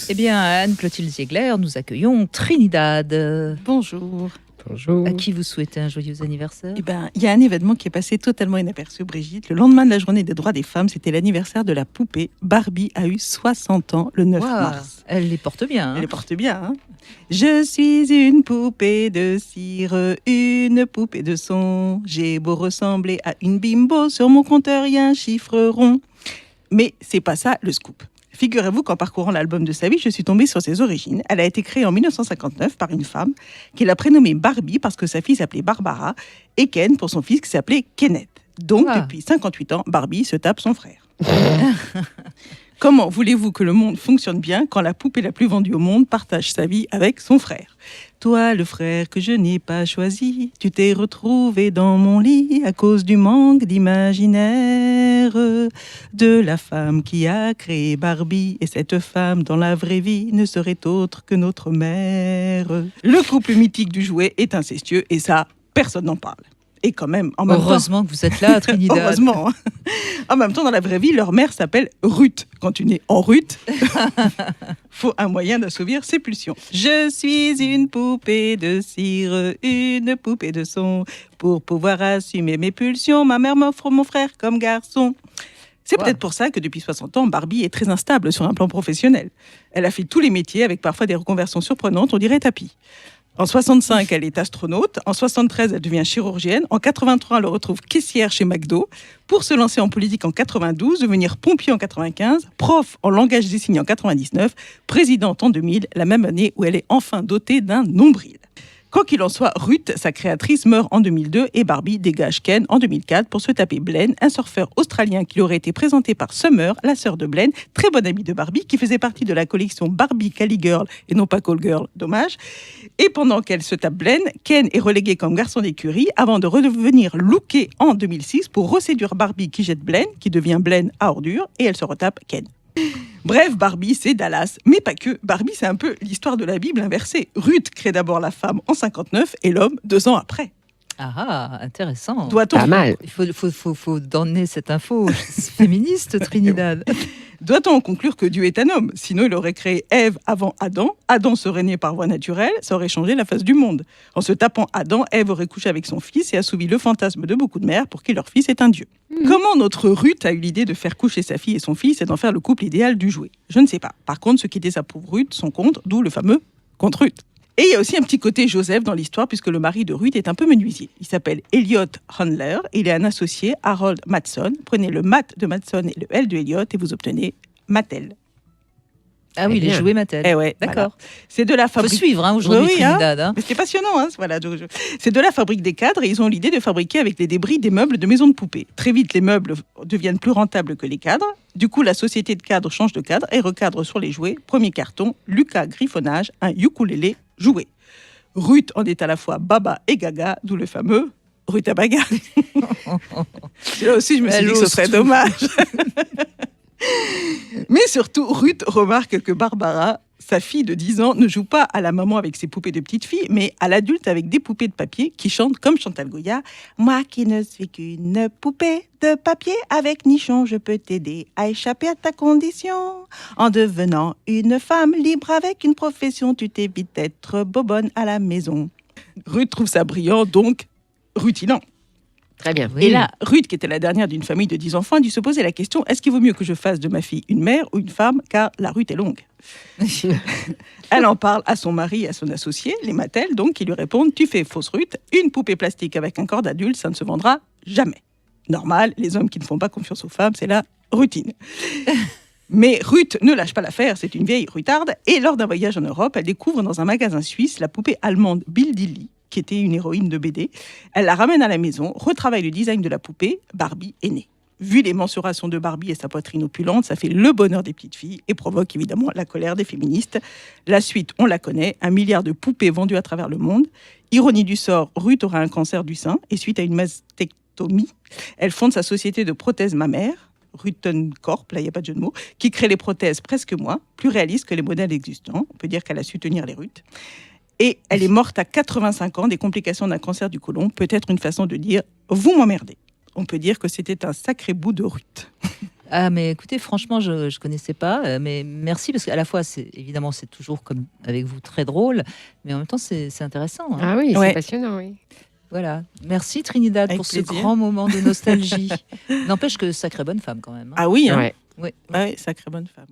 Eh bien, Anne-Clotilde Ziegler, nous accueillons Trinidad. Bonjour. Bonjour. À qui vous souhaitez un joyeux anniversaire? Eh ben, il y a un événement qui est passé totalement inaperçu, Brigitte. Le lendemain de la journée des droits des femmes, c'était l'anniversaire de la poupée. Barbie a eu 60 ans le 9 mars. Elle les porte bien. Elle les porte bien. Hein. Je suis une poupée de cire, une poupée de son. J'ai beau ressembler à une bimbo, sur mon compteur il y a un chiffre rond. Mais c'est pas ça le scoop. Figurez-vous qu'en parcourant l'album de sa vie, je suis tombée sur ses origines. Elle a été créée en 1959 par une femme qui l'a prénommée Barbie parce que sa fille s'appelait Barbara et Ken pour son fils qui s'appelait Kenneth. Donc, depuis 58 ans, Barbie se tape son frère. Comment voulez-vous que le monde fonctionne bien quand la poupée la plus vendue au monde partage sa vie avec son frère? Toi, le frère que je n'ai pas choisi, tu t'es retrouvé dans mon lit à cause du manque d'imaginaire de la femme qui a créé Barbie. Et cette femme, dans la vraie vie, ne serait autre que notre mère. Le couple mythique du jouet est incestueux et ça, personne n'en parle. Et quand même, en même Heureusement temps, que vous êtes là, Trinidad. Heureusement. En même temps, dans la vraie vie, leur mère s'appelle Ruth. Quand tu nais en Ruth, faut un moyen d'assouvir ses pulsions. Je suis une poupée de cire, une poupée de son. Pour pouvoir assumer mes pulsions, ma mère m'offre mon frère comme garçon. C'est peut-être pour ça que depuis 60 ans, Barbie est très instable sur un plan professionnel. Elle a fait tous les métiers avec parfois des reconversions surprenantes, on dirait tapis. En 65, elle est astronaute. En 73, elle devient chirurgienne. En 83, elle le retrouve caissière chez McDo. Pour se lancer en politique en 92, devenir pompier en 95, prof en langage des signes en 99, présidente en 2000, la même année où elle est enfin dotée d'un nombril. Quoi qu'il en soit, Ruth, sa créatrice, meurt en 2002 et Barbie dégage Ken en 2004 pour se taper Blaine, un surfeur australien qui lui aurait été présenté par Summer, la sœur de Blaine, très bonne amie de Barbie, qui faisait partie de la collection Barbie Cali Girl et non pas Call Girl, dommage. Et pendant qu'elle se tape Blaine, Ken est relégué comme garçon d'écurie avant de redevenir looké en 2006 pour reséduire Barbie qui jette Blaine, qui devient Blaine à ordure, et elle se retape Ken. Bref, Barbie, c'est Dallas. Mais pas que. Barbie, c'est un peu l'histoire de la Bible inversée. Ruth crée d'abord la femme en 59 et l'homme 2 ans après. Ah, intéressant. Doit-on... Pas mal. Il faut donner cette info féministe, Trinidad. Doit-on en conclure que Dieu est un homme? Sinon, il aurait créé Ève avant Adam. Adam serait né par voie naturelle, ça aurait changé la face du monde. En se tapant Adam, Ève aurait couché avec son fils et assouvi le fantasme de beaucoup de mères pour qui leur fils est un dieu. Comment notre Ruth a eu l'idée de faire coucher sa fille et son fils et d'en faire le couple idéal du jouet? Je ne sais pas. Par contre, ce qui était sa pauvre Ruth sont contre, d'où le fameux contre Ruth. Et il y a aussi un petit côté Joseph dans l'histoire, puisque le mari de Ruth est un peu menuisier. Il s'appelle Elliot Handler, et il est un associé, Harold Matson. Prenez le Matt de Matson et le L de Elliot, et vous obtenez Mattel. Ah oui, les jouets Mattel. Eh ouais, d'accord. Voilà. C'est de la Faut fabrique. suivre aujourd'hui, Oui, Trinidad. Mais c'est passionnant, hein, voilà. C'est de la fabrique des cadres et ils ont l'idée de fabriquer avec les débris des meubles de maisons de poupées. Très vite, les meubles deviennent plus rentables que les cadres. Du coup, la société de cadres change de cadre et recadre sur les jouets. Premier carton, Lucas Griffonnage, un ukulélé jouet. Ruth en est à la fois Baba et Gaga, d'où le fameux Rutabaga. Là aussi, je me suis dit que ce serait dommage. Mais surtout, Ruth remarque que Barbara, sa fille de 10 ans, ne joue pas à la maman avec ses poupées de petite fille, mais à l'adulte avec des poupées de papier qui chantent comme Chantal Goya. Moi qui ne suis qu'une poupée de papier, avec nichon, je peux t'aider à échapper à ta condition. En devenant une femme libre avec une profession, tu t'évites d'être bobonne à la maison. Ruth trouve ça brillant, donc rutilant. Très bien. Oui. Et là, Ruth, qui était la dernière d'une famille de 10 enfants, a dû se poser la question, est-ce qu'il vaut mieux que je fasse de ma fille une mère ou une femme, car la Ruth est longue. Elle en parle à son mari et à son associé, les Mattel, donc, qui lui répondent, tu fais fausse Ruth, une poupée plastique avec un corps d'adulte, ça ne se vendra jamais. Normal, les hommes qui ne font pas confiance aux femmes, c'est la routine. Mais Ruth ne lâche pas l'affaire, c'est une vieille rutarde, et lors d'un voyage en Europe, elle découvre dans un magasin suisse la poupée allemande Bill Dilly, qui était une héroïne de BD. Elle la ramène à la maison, retravaille le design de la poupée, Barbie est née. Vu les mensurations de Barbie et sa poitrine opulente, ça fait le bonheur des petites filles et provoque évidemment la colère des féministes. La suite, on la connaît, 1 milliard de poupées vendues à travers le monde. Ironie du sort, Ruth aura un cancer du sein et suite à une mastectomie, elle fonde sa société de prothèses mammaires, Rutten Corp, là il n'y a pas de jeu de mots, qui crée les prothèses presque moins, plus réalistes que les modèles existants. On peut dire qu'elle a su tenir les Ruth. Et elle est morte à 85 ans des complications d'un cancer du côlon. Peut-être une façon de dire « vous m'emmerdez ». On peut dire que c'était un sacré bout de Ruth. Ah, mais écoutez, franchement, je ne connaissais pas, mais merci, parce qu'à la fois, évidemment, c'est toujours comme avec vous très drôle, mais en même temps, c'est intéressant. Hein. Ah oui, Ouais. c'est passionnant, oui. Voilà. Merci Trinidad Avec pour plaisir. ce grand moment de nostalgie. N'empêche que sacrée bonne femme quand même. Hein. Ah oui, hein. Ouais. Oui. Ah oui, sacrée bonne femme.